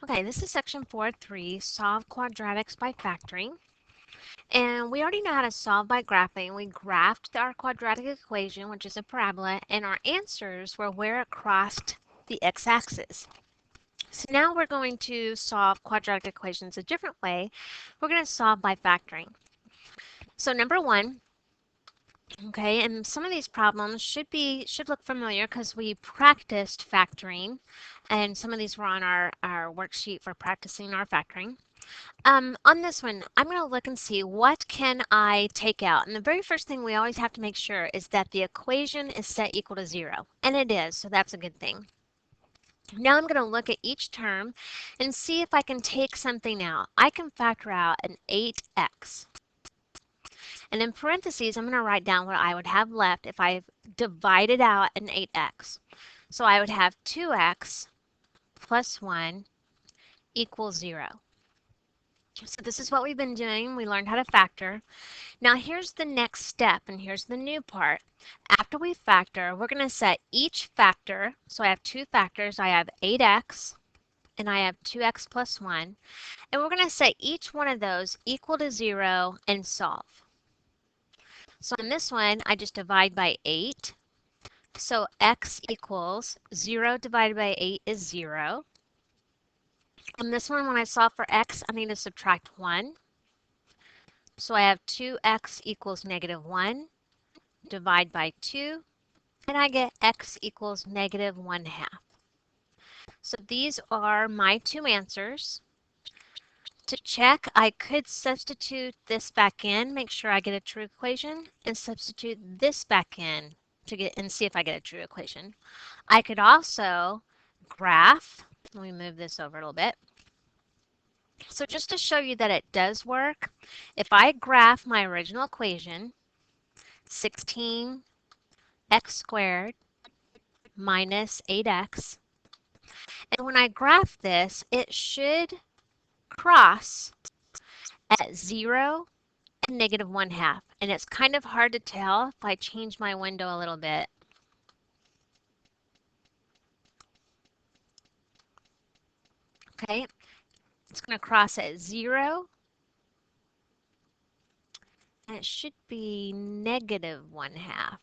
Okay, this is section 4.3, solve quadratics by factoring. And we already know how to solve by graphing. We graphed our quadratic equation, which is a parabola, and our answers were where it crossed the x-axis. So now we're going to solve quadratic equations a different way. We're going to solve by factoring. So number one, okay, and some of these problems should look familiar because we practiced factoring, and some of these were on our worksheet for practicing our factoring. On this one, I'm going to look and see what can I take out. And the very first thing we always have to make sure is that the equation is set equal to 0. And it is, so that's a good thing. Now I'm going to look at each term and see if I can take something out. I can factor out an 8x. And in parentheses, I'm going to write down what I would have left if I divided out an 8x. So I would have 2x plus 1 equals 0. So this is what we've been doing. We learned how to factor. Now here's the next step, and here's the new part. After we factor, we're going to set each factor. So I have two factors. I have 8x and I have 2x plus 1. And we're going to set each one of those equal to 0 and solve. So on this one, I just divide by 8. So x equals 0 divided by 8 is 0. On this one, when I solve for x, I need to subtract 1. So I have 2x equals negative 1, divide by 2, and I get x equals negative 1/2. So these are my two answers. To check, I could substitute this back in, make sure I get a true equation, and substitute this back in to get and see if I get a true equation. I could also graph. Let me move this over a little bit. So just to show you that it does work, if I graph my original equation, 16x squared minus 8x, and when I graph this, it should cross at 0 and negative 1/2. And it's kind of hard to tell if I change my window a little bit. Okay, it's going to cross at 0. And it should be negative 1/2.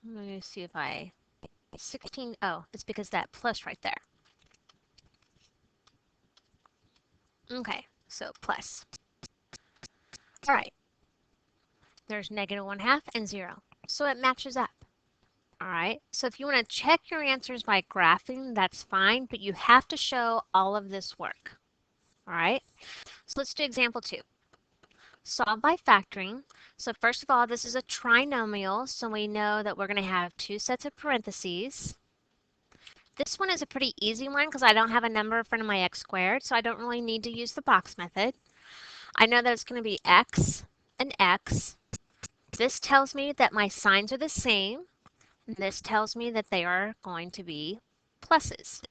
Let me see if I, 16, oh, it's because that plus right there. Okay, so plus. All right, there's negative 1/2 and 0. So it matches up. All right, so if you want to check your answers by graphing, that's fine, but you have to show all of this work. All right, so let's do example 2. Solve by factoring. So first of all, this is a trinomial, so we know that we're going to have two sets of parentheses. This one is a pretty easy one because I don't have a number in front of my x squared, so I don't really need to use the box method. I know that it's going to be x and x. This tells me that my signs are the same. And this tells me that they are going to be pluses.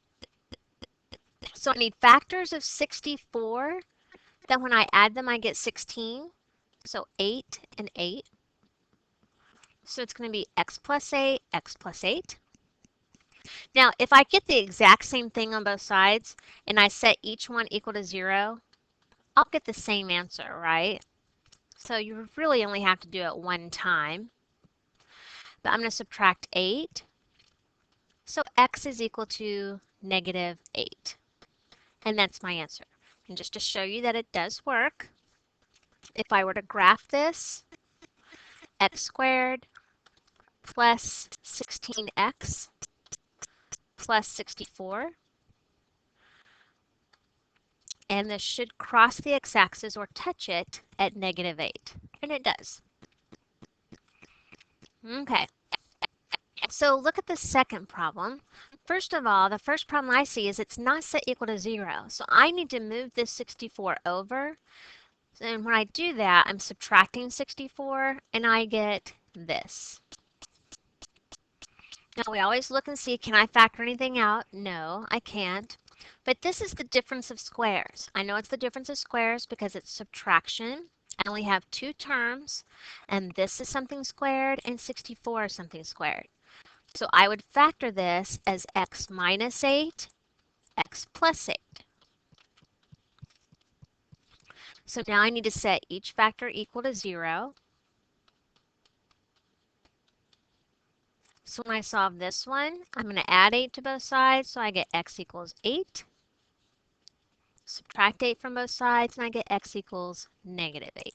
So I need factors of 64. Then when I add them, I get 16. So 8 and 8. So it's going to be x plus 8, x plus 8. Now, if I get the exact same thing on both sides, and I set each one equal to 0, I'll get the same answer, right? So you really only have to do it one time. But I'm going to subtract 8. So x is equal to negative 8. And that's my answer. And just to show you that it does work, if I were to graph this, x squared plus 16x plus 64, and this should cross the x-axis or touch it at negative 8. And it does. Okay. So look at the second problem. First of all, the first problem I see is it's not set equal to 0. So I need to move this 64 over. And when I do that, I'm subtracting 64 and I get this. Now we always look and see, can I factor anything out? No, I can't. But this is the difference of squares. I know it's the difference of squares because it's subtraction. I only have two terms, and this is something squared and 64 is something squared. So I would factor this as x minus 8, x plus 8. So now I need to set each factor equal to 0. So when I solve this one, I'm going to add 8 to both sides, so I get x equals 8. Subtract 8 from both sides, and I get x equals negative 8.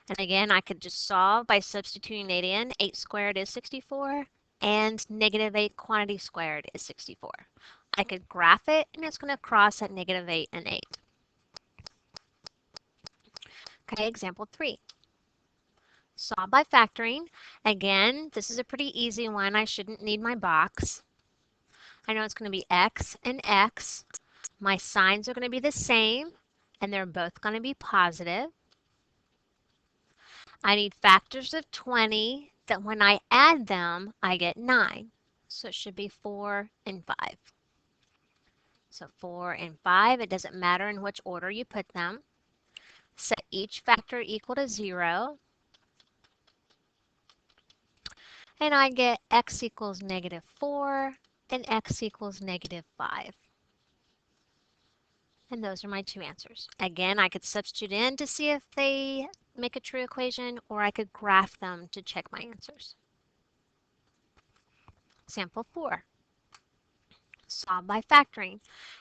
And again, I could just solve by substituting 8 in. 8 squared is 64, and negative 8 quantity squared is 64. I could graph it, and it's going to cross at negative 8 and 8. Okay, example 3. Solve by factoring. Again, this is a pretty easy one. I shouldn't need my box. I know it's going to be x and x. My signs are going to be the same, and they're both going to be positive. I need factors of 20 that when I add them, I get 9. So it should be 4 and 5. So 4 and 5, it doesn't matter in which order you put them. Set each factor equal to 0. And I get x equals negative 4 and x equals negative 5. And those are my two answers. Again, I could substitute in to see if they make a true equation, or I could graph them to check my answers. Example 4. Solve by factoring.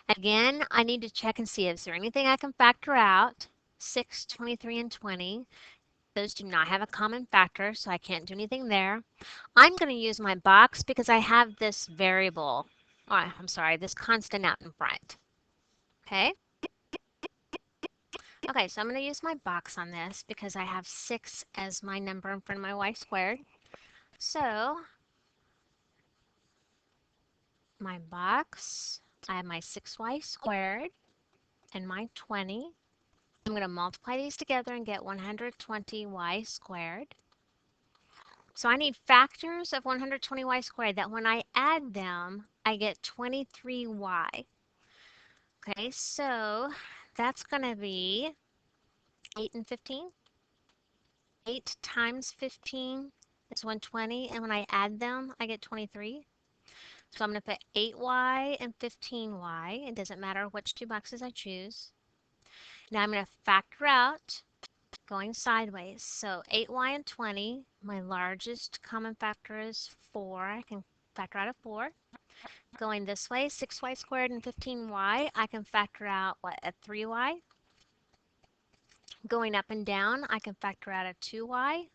Again, I need to check and see, is there anything I can factor out? 6, 23, and 20. Those do not have a common factor, so I can't do anything there. I'm going to use my box because I have this variable, this constant out in front. Okay? Okay, so I'm going to use my box on this because I have 6 as my number in front of my y squared. So, my box, I have my 6y squared and my 20. I'm going to multiply these together and get 120y squared. So I need factors of 120y squared that when I add them, I get 23y. Okay, so that's going to be 8 and 15. 8 times 15 is 120, and when I add them, I get 23. So I'm going to put 8y and 15y. It doesn't matter which two boxes I choose. Now I'm going to factor out going sideways. So 8y and 20, my largest common factor is 4. I can factor out a 4. Going this way, 6y squared and 15y, I can factor out, what, a 3y? Going up and down, I can factor out a 2y.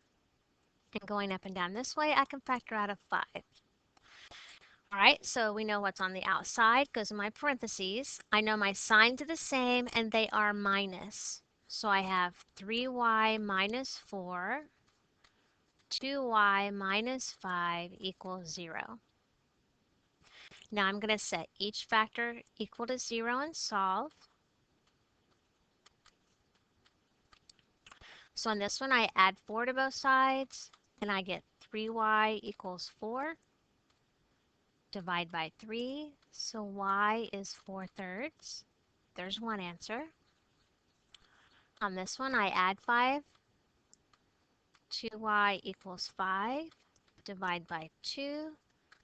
And going up and down this way, I can factor out a 5. All right, so we know what's on the outside goes in my parentheses. I know my signs are the same, and they are minus. So I have 3y minus 4, 2y minus 5 equals 0. Now I'm going to set each factor equal to 0 and solve. So on this one, I add 4 to both sides, and I get 3y equals 4. Divide by 3, so y is 4/3. There's one answer. On this one, I add 5. 2y equals 5. Divide by 2,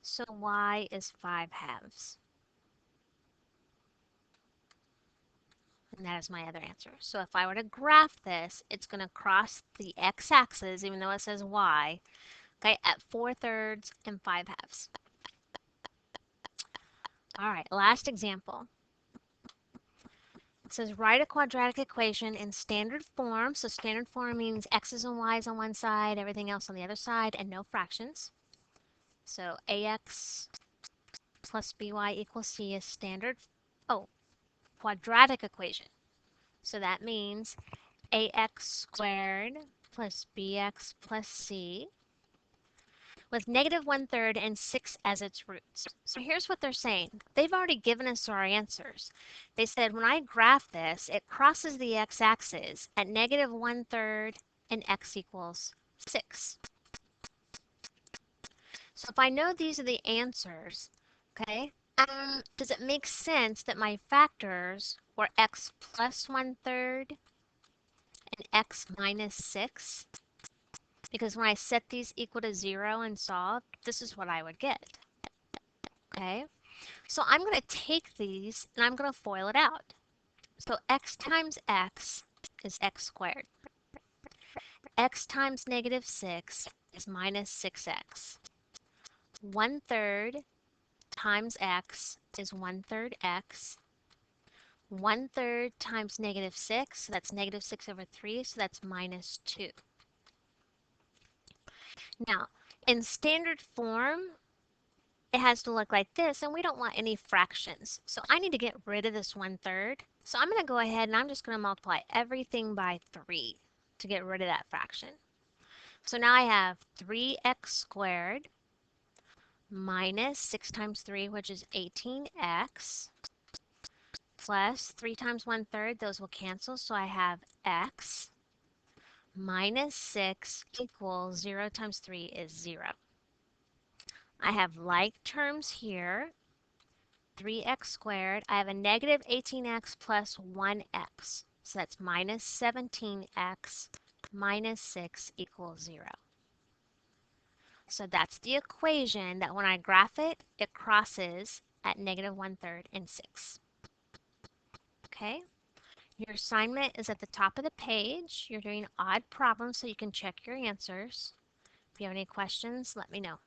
so y is 5/2. And that is my other answer. So if I were to graph this, it's going to cross the x-axis, even though it says y, okay, at 4/3 and 5/2. All right, last example. It says write a quadratic equation in standard form. So standard form means x's and y's on one side, everything else on the other side, and no fractions. So ax plus by equals c is standard, quadratic equation. So that means ax squared plus bx plus c with negative 1/3 and 6 as its roots. So here's what they're saying. They've already given us our answers. They said when I graph this, it crosses the x-axis at negative 1/3 and x equals 6. So if I know these are the answers, okay, does it make sense that my factors were x plus 1/3 and x minus 6? Because when I set these equal to 0 and solve, this is what I would get. Okay, so I'm going to take these and I'm going to FOIL it out. So x times x is x squared. X times negative 6 is minus 6x. 1/3 times x is 1/3 x. 1/3 times negative 6, so that's negative 6 over 3, so that's minus 2. Now, in standard form, it has to look like this, and we don't want any fractions. So I need to get rid of this 1/3. So I'm going to go ahead and I'm just going to multiply everything by 3 to get rid of that fraction. So now I have 3x squared minus 6 times 3, which is 18x, plus 3 times 1/3, those will cancel, so I have x minus 6 equals 0 times 3 is 0. I have like terms here, 3x squared. I have a negative 18x plus 1x, so that's minus 17x minus 6 equals 0. So that's the equation that when I graph it, it crosses at negative 1/3 and 6. Okay? Your assignment is at the top of the page. You're doing odd problems so you can check your answers. If you have any questions, let me know.